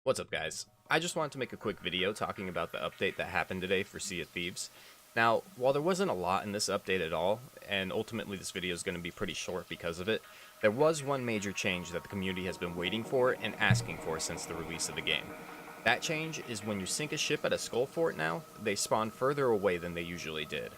What's up, guys? I just wanted to make a quick video talking about the update that happened today for Sea of Thieves. Now, while there wasn't a lot in this update at all, and ultimately this video is going to be pretty short because of it, there was one major change that the community has been waiting for and asking for since the release of the game. That change is when you sink a ship at a skull fort now, they spawn further away than they usually did.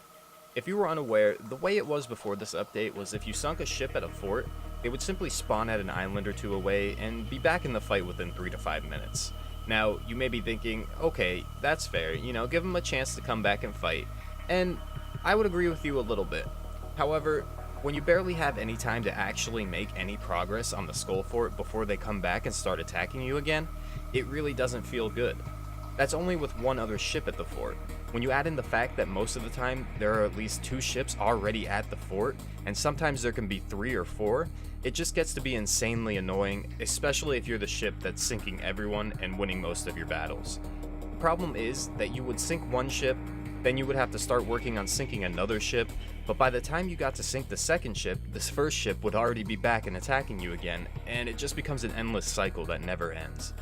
If you were unaware, the way it was before this update was if you sunk a ship at a fort, they would simply spawn at an island or two away and be back in the fight within 3 to 5 minutes. Now, you may be thinking, okay, that's fair, give them a chance to come back and fight, and I would agree with you a little bit. However, when you barely have any time to actually make any progress on the skull fort before they come back and start attacking you again, it really doesn't feel good. That's only with one other ship at the fort. When you add in the fact that most of the time there are at least 2 ships already at the fort, and sometimes there can be 3 or 4, it just gets to be insanely annoying, especially if you're the ship that's sinking everyone and winning most of your battles. The problem is that you would sink one ship, then you would have to start working on sinking another ship, but by the time you got to sink the second ship, this first ship would already be back and attacking you again, and it just becomes an endless cycle that never ends.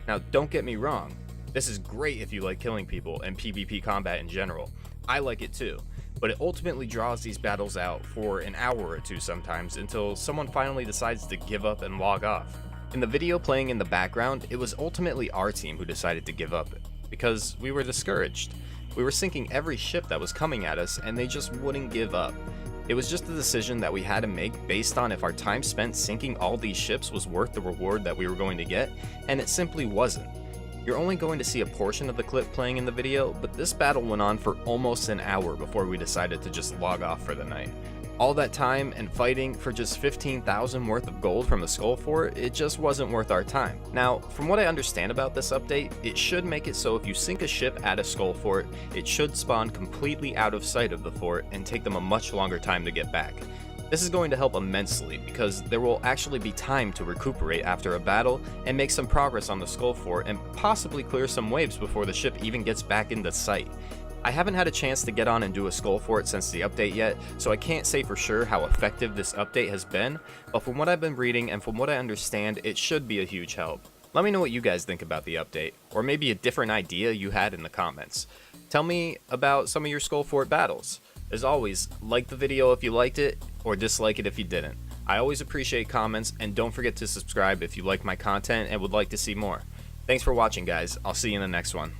Now, don't get me wrong. This is great if you like killing people and PvP combat in general. I like it too, but it ultimately draws these battles out for an hour or two sometimes until someone finally decides to give up and log off. In the video playing in the background, it was ultimately our team who decided to give up because we were discouraged. We were sinking every ship that was coming at us and they just wouldn't give up. It was just a decision that we had to make based on if our time spent sinking all these ships was worth the reward that we were going to get, and it simply wasn't. You're only going to see a portion of the clip playing in the video, but this battle went on for almost an hour before we decided to just log off for the night. All that time and fighting for just 15,000 worth of gold from the skull fort, it just wasn't worth our time. Now, from what I understand about this update, it should make it so if you sink a ship at a skull fort, it should spawn completely out of sight of the fort and take them a much longer time to get back. This is going to help immensely because there will actually be time to recuperate after a battle and make some progress on the skull fort and possibly clear some waves before the ship even gets back into sight. I haven't had a chance to get on and do a skull fort since the update yet, so I can't say for sure how effective this update has been, but from what I've been reading and from what I understand, it should be a huge help. Let me know what you guys think about the update, or maybe a different idea you had in the comments. Tell me about some of your skull fort battles. As always, like the video if you liked it, or dislike it if you didn't. I always appreciate comments, and don't forget to subscribe if you like my content and would like to see more. Thanks for watching, guys. I'll see you in the next one.